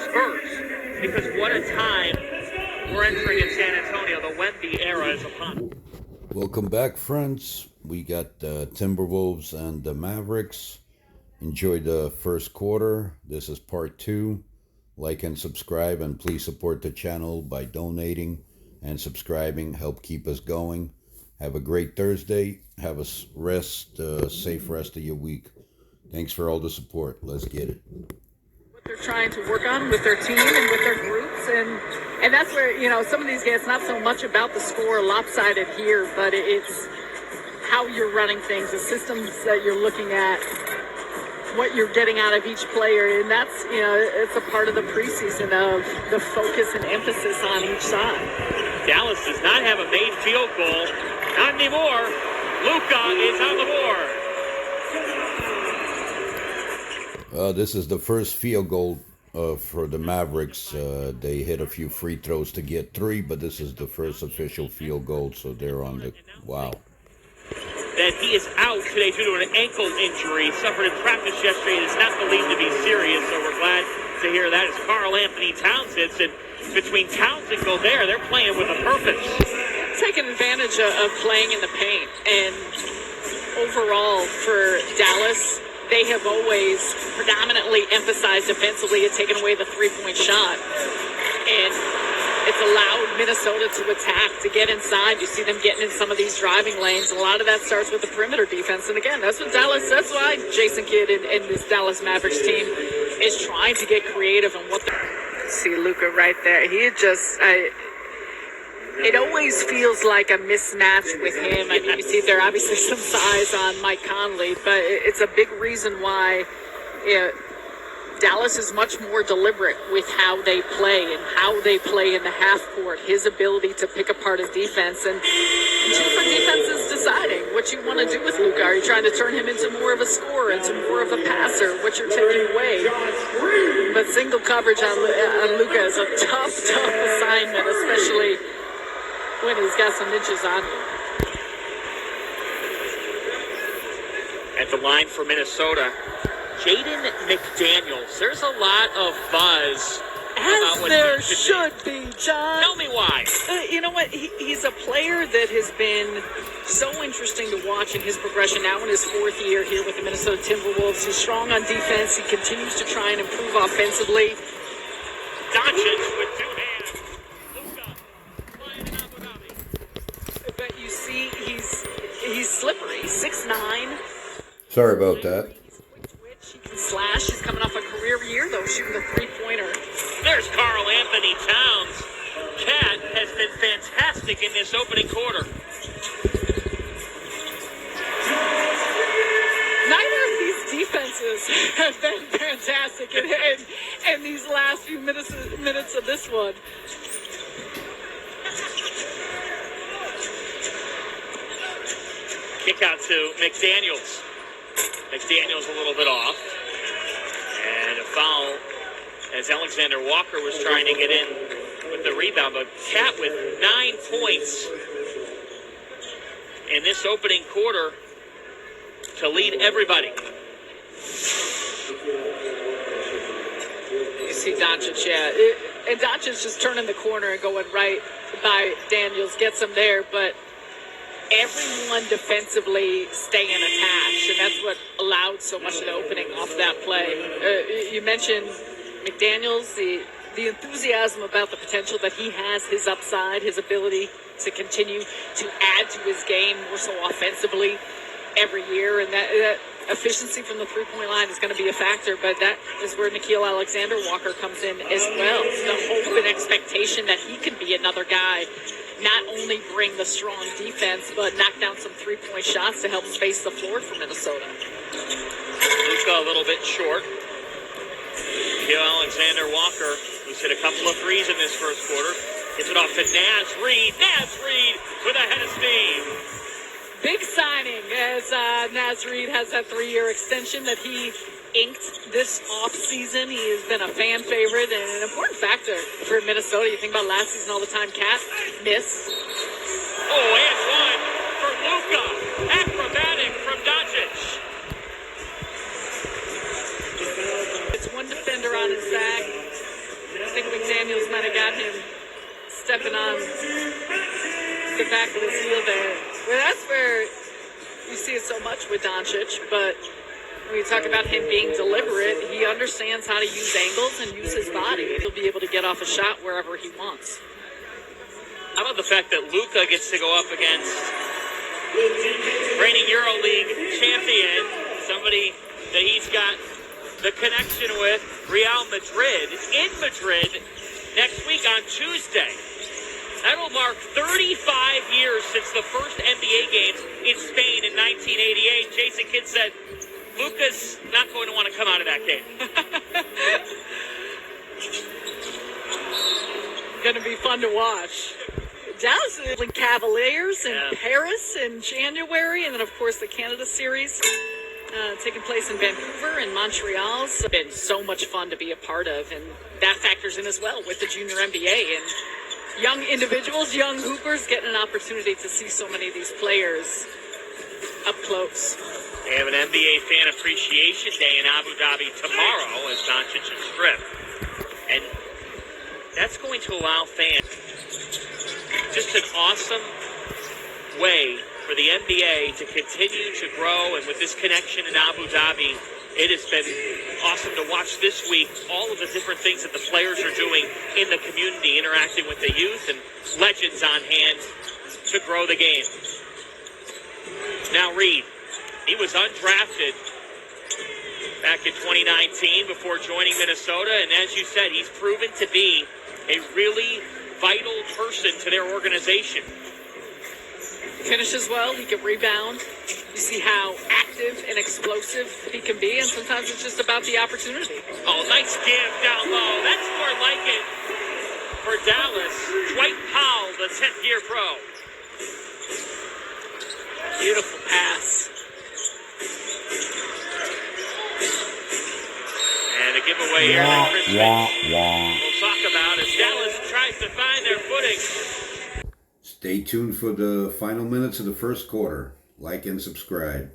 Spurs, because what a time we're entering in San Antonio. The Wemby era is upon us. Welcome back, friends. We got the Timberwolves and the Mavericks. Enjoy the first quarter. This is part 2. Like and subscribe, and please support the channel by donating and subscribing. Help keep us going. Have a great Thursday. Have a safe rest of your week. Thanks for all the support. Let's get it. What they're trying to work on with their team and with their groups, and that's where, some of these games, not so much about the score lopsided here, but it's how you're running things, the systems that you're looking at, what you're getting out of each player, and that's, it's a part of the preseason of the focus and emphasis on each side. Dallas does not have a made field goal. Not anymore. Luka is on the board. This is the first field goal for the Mavericks. They hit a few free throws to get 3, but this is the first official field goal, so they're on the... Wow. That he is out today due to an ankle injury suffered in practice yesterday. It is not believed to be serious, so we're glad to hear that. As Karl Anthony Towns hits, and between Towns and Gobert, they're playing with a purpose. Taking advantage of playing in the paint, and overall for Dallas, they have always predominantly emphasized defensively and taken away the three-point shot, and it's allowed Minnesota to attack, to get inside. You see them getting in some of these driving lanes. A lot of that starts with the perimeter defense. And again, that's why Jason Kidd and this Dallas Mavericks team is trying to get creative on what see Luka right there. It always feels like a mismatch with him. I mean, you see there obviously some size on Mike Conley, but it's a big reason why Dallas is much more deliberate with how they play and how they play in the half court, his ability to pick apart his defense. And for defense is deciding what you want to do with Luka. Are you trying to turn him into more of a scorer, into more of a passer, what you're taking away? But single coverage on Luka is a tough assignment, especially when he's got some inches on you. At the line for Minnesota, Jaden McDaniels. There's a lot of buzz. As there should be, John. Tell me why. You know what? He's a player that has been so interesting to watch in his progression now in his 4th year here with the Minnesota Timberwolves. He's strong on defense. He continues to try and improve offensively. Doncic with 2 hands. Luka flying in Abu Dhabi. But you see, he's slippery. 6'9". Sorry about that. He can slash. He's coming off a career year, though, shooting the three-pointer. There's Karl Anthony Towns. Cat has been fantastic in this opening quarter. Neither of these defenses have been fantastic in these last few minutes of this one. Kick out to McDaniels. McDaniels a little bit off. And a foul as Alexander Walker was trying to get in with the rebound. But Cat with 9 points in this opening quarter to lead everybody. You see Doncic, and Doncic just turning the corner and going right by Daniels, gets him there, but everyone defensively staying attached, and that's what allowed so much of the opening off that play. You mentioned McDaniels, the enthusiasm about the potential that he has, his upside, his ability to continue to add to his game more so offensively every year, and that efficiency from the three-point line is going to be a factor, but that is where Nickeil Alexander-Walker comes in as well. The hope and expectation that he can be another guy, not only bring the strong defense, but knock down some three-point shots to help space the floor for Minnesota. Luka a little bit short. Nickeil Alexander-Walker, who's hit a couple of threes in this first quarter, gets it off to Naz Reid. Naz Reid with a head of steam. Big signing as Naz Reid has that 3-year extension that he inked this offseason. He has been a fan favorite and an important factor for Minnesota. You think about last season all the time, Cat miss. Oh, and one for Luka. Acrobatic from Doncic. It's one defender on his back. Daniels might have got him stepping on the back of his heel there. Well, that's where you see it so much with Doncic, but when you talk about him being deliberate, he understands how to use angles and use his body. He'll be able to get off a shot wherever he wants. How about the fact that Luka gets to go up against reigning EuroLeague champion, somebody that he's got the connection with, Real Madrid, in Madrid next week on Tuesday. That will mark 35 years since the first NBA games in Spain in 1988. Jason Kidd said, Luka's not going to want to come out of that game. Going to be fun to watch. Dallas Cavaliers in Paris in January, and then of course the Canada series taking place in Vancouver and Montreal. It's been so much fun to be a part of, and that factors in as well with the junior NBA and young individuals, young hoopers getting an opportunity to see so many of these players up close. They have an NBA Fan Appreciation Day in Abu Dhabi tomorrow as Doncic is stripped. And that's going to allow fans just an awesome way for the NBA to continue to grow. And with this connection in Abu Dhabi, it has been awesome to watch this week all of the different things that the players are doing in the community, interacting with the youth and legends on hand to grow the game. Now Reed, he was undrafted back in 2019 before joining Minnesota, and as you said, he's proven to be a really vital person to their organization. Finishes well, he can rebound. You see how active and explosive he can be, and sometimes it's just about the opportunity. Oh, nice give down low. That's more like it for Dallas. Dwight Powell, the 10th year pro. Beautiful pass. And a giveaway here that Chris we'll talk about as Dallas tries to find their footing. Stay tuned for the final minutes of the first quarter. Like and subscribe.